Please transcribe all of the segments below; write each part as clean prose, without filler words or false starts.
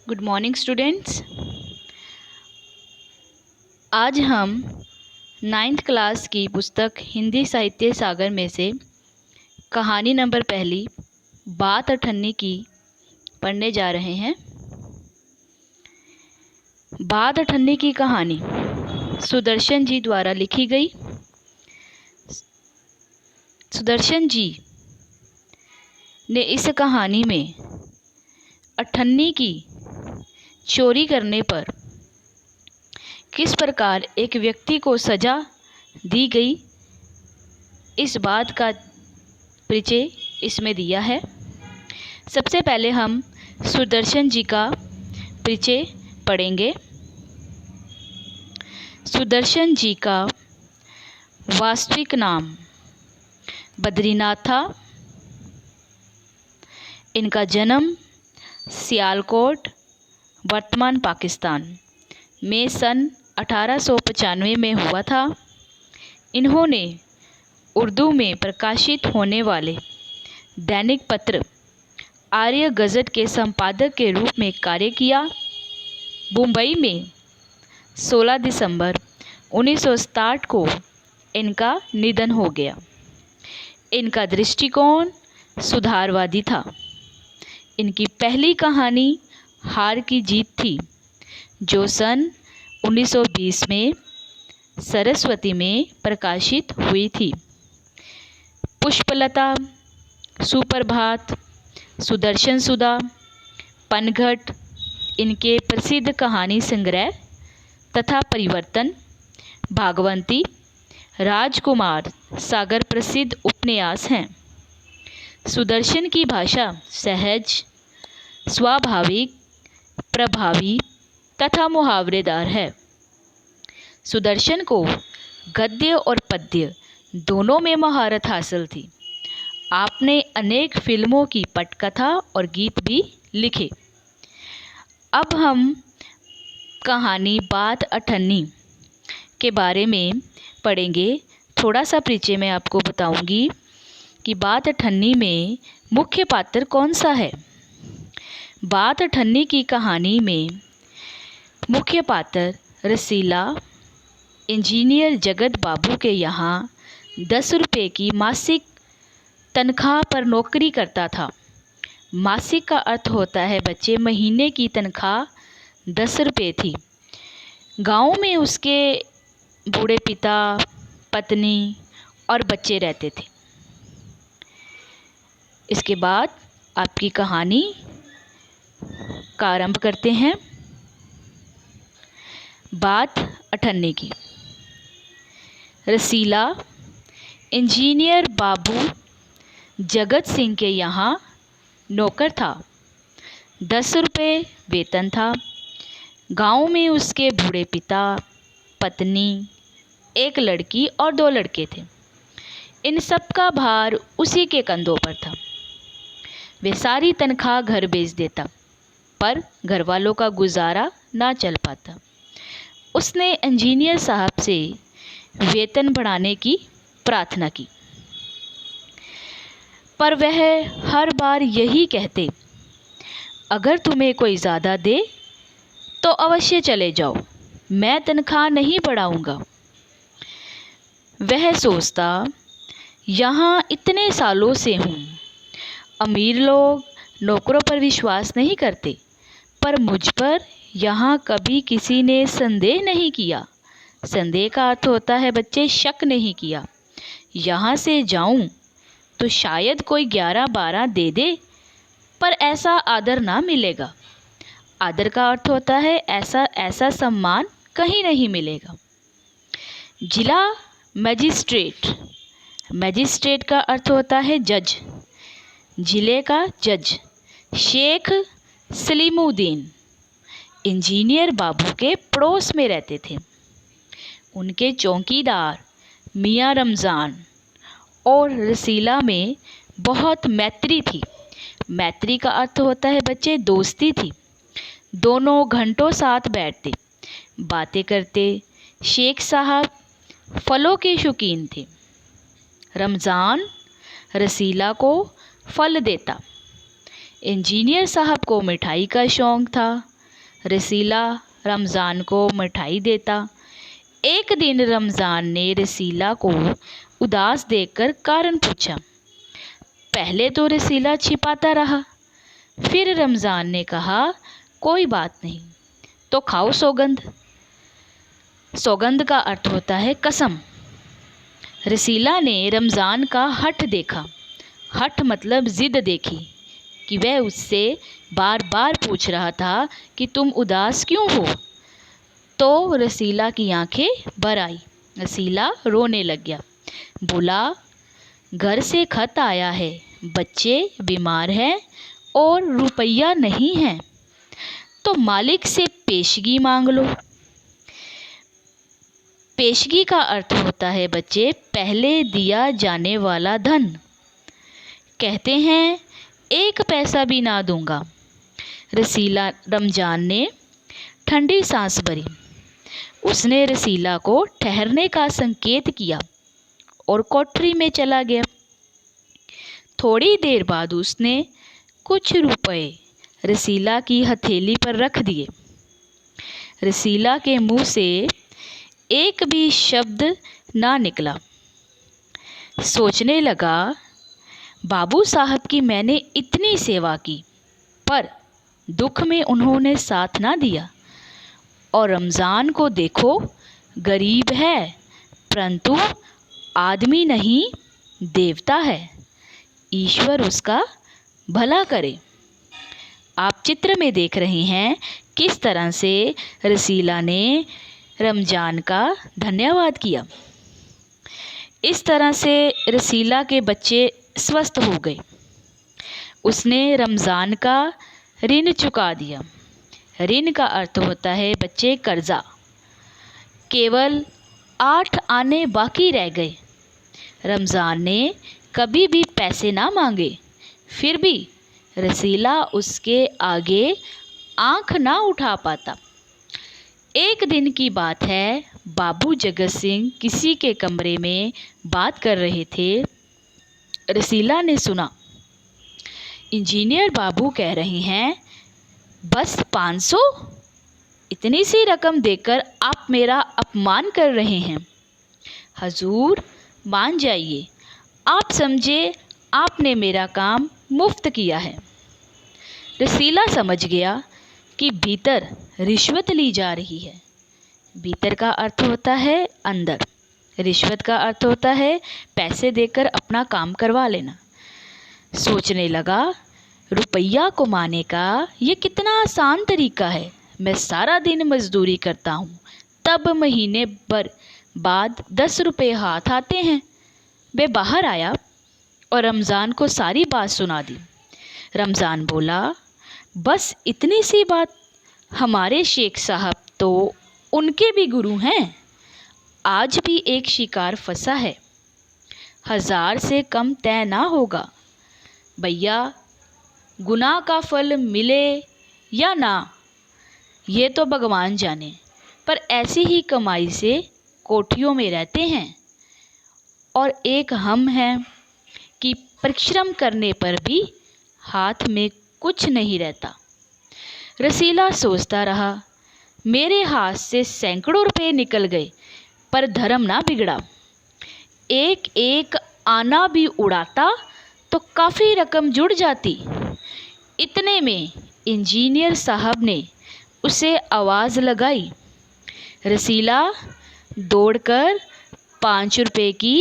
Good morning students. आज हम 9th class की पुस्तक हिंदी साहित्य सागर में से कहानी नंबर पहली बात अठन्नी की पढ़ने जा रहे हैं। बात अठन्नी की कहानी सुदर्शन जी द्वारा लिखी गई। सुदर्शन जी ने इस कहानी में अठन्नी की चोरी करने पर किस प्रकार एक व्यक्ति को सज़ा दी गई, इस बात का परिचय इसमें दिया है। सबसे पहले हम सुदर्शन जी का परिचय पढ़ेंगे। सुदर्शन जी का वास्तविक नाम बद्रीनाथ था। इनका जन्म सियालकोट वर्तमान पाकिस्तान में सन 1895 में हुआ था। इन्होंने उर्दू में प्रकाशित होने वाले दैनिक पत्र आर्य गज़ट के संपादक के रूप में कार्य किया। मुंबई में 16 दिसंबर 1967 को इनका निधन हो गया। इनका दृष्टिकोण सुधारवादी था। इनकी पहली कहानी हार की जीत थी, जो सन 1920 में सरस्वती में प्रकाशित हुई थी। पुष्पलता, सुप्रभात, सुदर्शन सुधा, पनघट इनके प्रसिद्ध कहानी संग्रह तथा परिवर्तन, भागवंती, राजकुमार सागर प्रसिद्ध उपन्यास हैं। सुदर्शन की भाषा सहज, स्वाभाविक, प्रभावी तथा मुहावरेदार है। सुदर्शन को गद्य और पद्य दोनों में महारत हासिल थी। आपने अनेक फिल्मों की पटकथा और गीत भी लिखे। अब हम कहानी बात अठन्नी के बारे में पढ़ेंगे। थोड़ा सा परिचय मैं आपको बताऊंगी कि बात अठन्नी में मुख्य पात्र कौन सा है। बात अठन्नी की कहानी में मुख्य पात्र रसीला इंजीनियर जगत बाबू के यहाँ 10 रुपये की मासिक तनख्वाह पर नौकरी करता था। मासिक का अर्थ होता है बच्चे महीने की तनख्वाह 10 रुपये थी। गांव में उसके बूढ़े पिता, पत्नी और बच्चे रहते थे। इसके बाद आपकी कहानी का आरंभ करते हैं। बात अठन्नी की। रसीला इंजीनियर बाबू जगत सिंह के यहाँ नौकर था। 10 रुपये वेतन था। गांव में उसके बूढ़े पिता, पत्नी, एक लड़की और 2 लड़के थे। इन सब का भार उसी के कंधों पर था। वे सारी तनख्वाह घर भेज देता, पर घर वालों का गुजारा ना चल पाता। उसने इंजीनियर साहब से वेतन बढ़ाने की प्रार्थना की, पर वह हर बार यही कहते, अगर तुम्हें कोई ज़्यादा दे तो अवश्य चले जाओ, मैं तनख्वाह नहीं बढ़ाऊंगा। वह सोचता, यहाँ इतने सालों से हूँ, अमीर लोग नौकरों पर विश्वास नहीं करते, पर मुझ पर यहाँ कभी किसी ने संदेह नहीं किया। संदेह का अर्थ होता है बच्चे शक नहीं किया। यहाँ से जाऊँ तो शायद कोई 11-12 दे दे, पर ऐसा आदर ना मिलेगा। आदर का अर्थ होता है ऐसा सम्मान कहीं नहीं मिलेगा। जिला मजिस्ट्रेट, मजिस्ट्रेट का अर्थ होता है जज, जिले का जज शेख सलीमुद्दीन इंजीनियर बाबू के पड़ोस में रहते थे। उनके चौकीदार मियाँ रमज़ान और रसीला में बहुत मैत्री थी। मैत्री का अर्थ होता है बच्चे दोस्ती थी। दोनों घंटों साथ बैठते, बातें करते। शेख साहब फलों के शौकीन थे। रमज़ान रसीला को फल देता। इंजीनियर साहब को मिठाई का शौक़ था। रसीला रमज़ान को मिठाई देता। एक दिन रमज़ान ने रसीला को उदास देखकर कारण पूछा। पहले तो रसीला छिपाता रहा, फिर रमज़ान ने कहा, कोई बात नहीं, तो खाओ सौगंध। सौगंध का अर्थ होता है कसम। रसीला ने रमज़ान का हठ देखा। हठ मतलब ज़िद देखी कि वह उससे बार बार पूछ रहा था कि तुम उदास क्यों हो। तो रसीला की आंखें भर आई। रसीला रोने लग गया। बोला, घर से खत आया है, बच्चे बीमार हैं और रुपया नहीं है, तो मालिक से पेशगी मांग लो। पेशगी का अर्थ होता है बच्चे पहले दिया जाने वाला धन। कहते हैं 1 पैसा भी ना दूंगा। रसीला रमज़ान ने ठंडी सांस भरी। उसने रसीला को ठहरने का संकेत किया और कोठरी में चला गया। थोड़ी देर बाद उसने कुछ रुपए रसीला की हथेली पर रख दिए। रसीला के मुंह से एक भी शब्द ना निकला। सोचने लगा, बाबू साहब की मैंने इतनी सेवा की, पर दुख में उन्होंने साथ ना दिया। और रमज़ान को देखो, गरीब है, परंतु आदमी नहीं देवता है। ईश्वर उसका भला करे। आप चित्र में देख रहे हैं किस तरह से रसीला ने रमज़ान का धन्यवाद किया। इस तरह से रसीला के बच्चे स्वस्थ हो गए। उसने रमज़ान का ऋण चुका दिया। ऋण का अर्थ होता है बच्चे कर्जा। केवल 8 आने बाकी रह गए। रमज़ान ने कभी भी पैसे ना मांगे, फिर भी रसीला उसके आगे आंख ना उठा पाता। एक दिन की बात है, बाबू जगत सिंह किसी के कमरे में बात कर रहे थे। रसीला ने सुना, इंजीनियर बाबू कह रहे हैं, बस 500? इतनी सी रकम देकर आप मेरा अपमान कर रहे हैं। हजूर मान जाइए, आप समझे आपने मेरा काम मुफ्त किया है। रसीला समझ गया कि भीतर रिश्वत ली जा रही है। भीतर का अर्थ होता है अंदर, रिश्वत का अर्थ होता है पैसे देकर अपना काम करवा लेना। सोचने लगा, रुपया कमाने का ये कितना आसान तरीका है। मैं सारा दिन मजदूरी करता हूँ, तब महीने भर बाद 10 रुपये हाथ आते हैं। वे बाहर आया और रमज़ान को सारी बात सुना दी। रमज़ान बोला, बस इतनी सी बात? हमारे शेख साहब तो उनके भी गुरु हैं। आज भी एक शिकार फंसा है, 1000 से कम तय ना होगा। भैया, गुनाह का फल मिले या ना, ये तो भगवान जाने, पर ऐसी ही कमाई से कोठियों में रहते हैं। और एक हम हैं कि परिश्रम करने पर भी हाथ में कुछ नहीं रहता। रसीला सोचता रहा, मेरे हाथ से सैकड़ों रुपए निकल गए, पर धर्म ना बिगड़ा। एक एक आना भी उड़ाता तो काफ़ी रकम जुड़ जाती। इतने में इंजीनियर साहब ने उसे आवाज़ लगाई। रसीला दौड़कर 5 रुपए की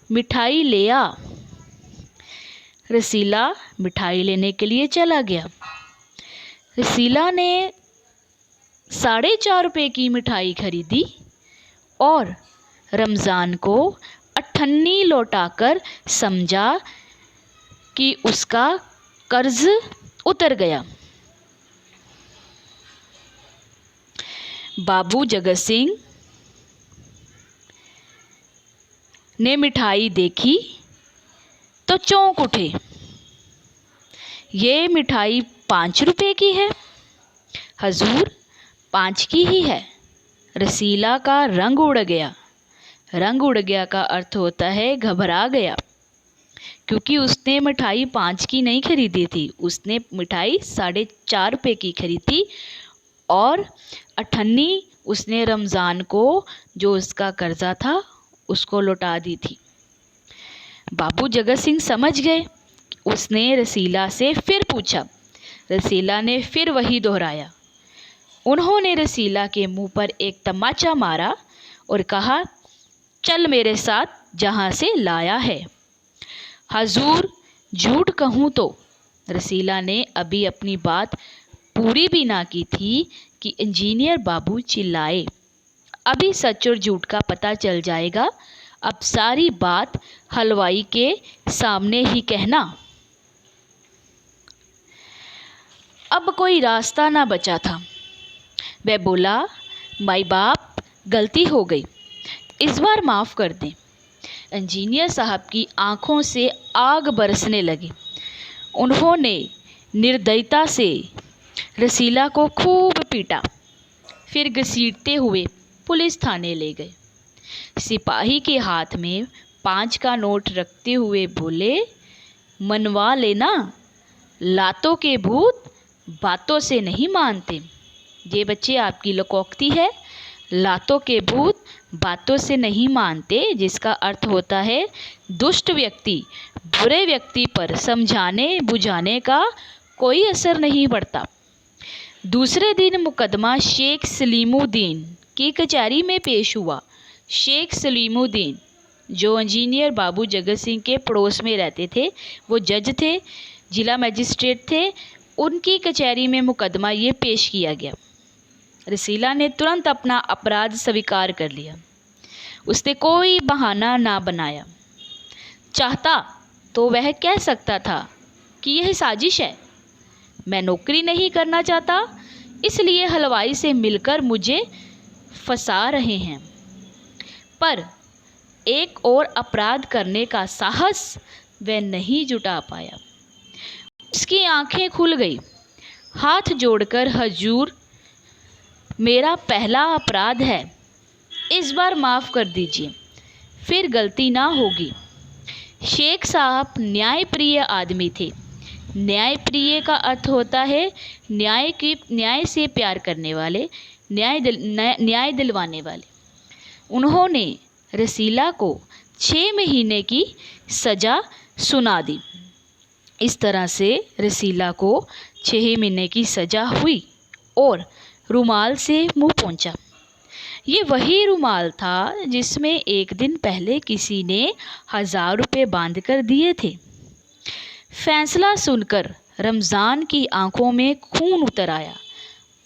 मिठाई ले आ। रसीला मिठाई लेने के लिए चला गया। रसीला ने 4.5 रुपए की मिठाई खरीदी और रमज़ान को अठन्नी लौटाकर समझा कि उसका कर्ज उतर गया। बाबू जगत सिंह ने मिठाई देखी तो चौंक उठे। ये मिठाई 5 रुपए की है। हजूर 5 की ही है। रसीला का रंग उड़ गया। रंग उड़ गया का अर्थ होता है घबरा गया, क्योंकि उसने मिठाई 5 की नहीं खरीदी थी। उसने मिठाई 4.5 रुपए की खरीदी और 98 उसने रमज़ान को जो उसका कर्जा था उसको लौटा दी थी। बाबू जगत सिंह समझ गए। उसने रसीला से फिर पूछा। रसीला ने फिर वही दोहराया। उन्होंने रसीला के मुंह पर एक तमाचा मारा और कहा, चल मेरे साथ जहाँ से लाया है। हजूर, झूठ कहूँ तो, रसीला ने अभी अपनी बात पूरी भी ना की थी कि इंजीनियर बाबू चिल्लाए, अभी सच और झूठ का पता चल जाएगा। अब सारी बात हलवाई के सामने ही कहना। अब कोई रास्ता ना बचा था। वह बोला, माई बाप, गलती हो गई, इस बार माफ़ कर दें। इंजीनियर साहब की आंखों से आग बरसने लगी। उन्होंने निर्दयता से रसीला को खूब पीटा, फिर घसीटते हुए पुलिस थाने ले गए। सिपाही के हाथ में 5 का नोट रखते हुए बोले, मनवा लेना, लातों के भूत बातों से नहीं मानते। ये बच्चे आपकी लोकोक्ति है, लातों के भूत बातों से नहीं मानते, जिसका अर्थ होता है दुष्ट व्यक्ति, बुरे व्यक्ति पर समझाने बुझाने का कोई असर नहीं पड़ता। दूसरे दिन मुकदमा शेख सलीमुद्दीन की कचहरी में पेश हुआ। शेख सलीमुद्दीन जो इंजीनियर बाबू जगत सिंह के पड़ोस में रहते थे, वो जज थे, जिला मजिस्ट्रेट थे। उनकी कचहरी में मुकदमा ये पेश किया गया। रसीला ने तुरंत अपना अपराध स्वीकार कर लिया। उसने कोई बहाना ना बनाया। चाहता तो वह कह सकता था कि यह साजिश है, मैं नौकरी नहीं करना चाहता, इसलिए हलवाई से मिलकर मुझे फंसा रहे हैं। पर एक और अपराध करने का साहस वह नहीं जुटा पाया। उसकी आंखें खुल गई। हाथ जोड़कर, हजूर, मेरा पहला अपराध है, इस बार माफ़ कर दीजिए, फिर गलती ना होगी। शेख साहब न्यायप्रिय आदमी थे। न्यायप्रिय का अर्थ होता है न्याय से प्यार करने वाले, न्याय दिलवाने वाले। उन्होंने रसीला को 6 महीने की सज़ा सुना दी। इस तरह से रसीला को 6 महीने की सज़ा हुई और रुमाल से मुंह पोंछा। ये वही रुमाल था जिसमें एक दिन पहले किसी ने 1000 रुपये बांध कर दिए थे। फैसला सुनकर रमज़ान की आंखों में खून उतर आया।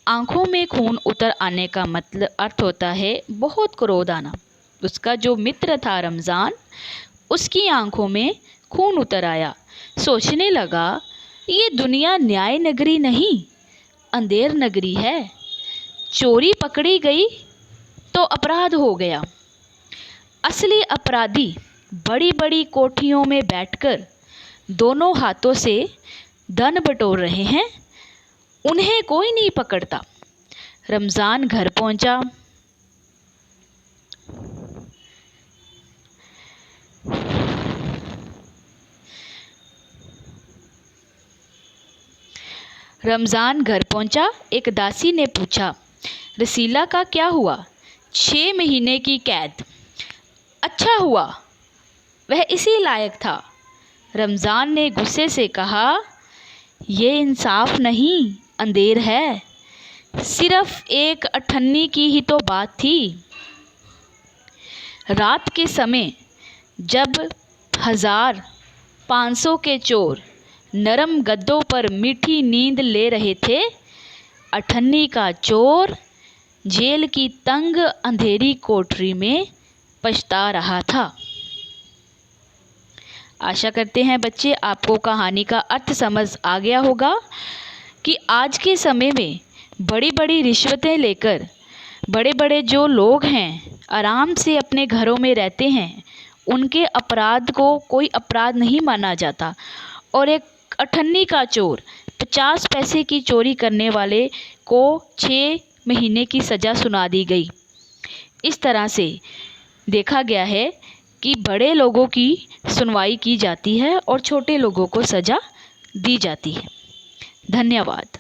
आंखों में खून उतर आने का मतलब अर्थ होता है बहुत क्रोध आना। उसका जो मित्र था रमज़ान, उसकी आंखों में खून उतर आया। सोचने लगा, ये दुनिया न्याय नगरी नहीं, अंधेर नगरी है। चोरी पकड़ी गई तो अपराध हो गया। असली अपराधी बड़ी बड़ी कोठियों में बैठकर दोनों हाथों से धन बटोर रहे हैं, उन्हें कोई नहीं पकड़ता। रमज़ान घर पहुंचा। एक दासी ने पूछा, रसीला का क्या हुआ? 6 महीने की कैद। अच्छा हुआ, वह इसी लायक था। रमज़ान ने गुस्से से कहा, ये इंसाफ नहीं, अंधेर है। सिर्फ एक 98 की ही तो बात थी। रात के समय जब 1500 के चोर नरम गद्दों पर मीठी नींद ले रहे थे, 98 का चोर जेल की तंग अंधेरी कोठरी में पछता रहा था। आशा करते हैं बच्चे आपको कहानी का अर्थ समझ आ गया होगा कि आज के समय में बड़ी बड़ी रिश्वतें लेकर बड़े बड़े जो लोग हैं आराम से अपने घरों में रहते हैं, उनके अपराध को कोई अपराध नहीं माना जाता। और एक 98 का चोर 50 पैसे की चोरी करने वाले को 6 महीने की सज़ा सुना दी गई। इस तरह से देखा गया है कि बड़े लोगों की सुनवाई की जाती है और छोटे लोगों को सज़ा दी जाती है। धन्यवाद।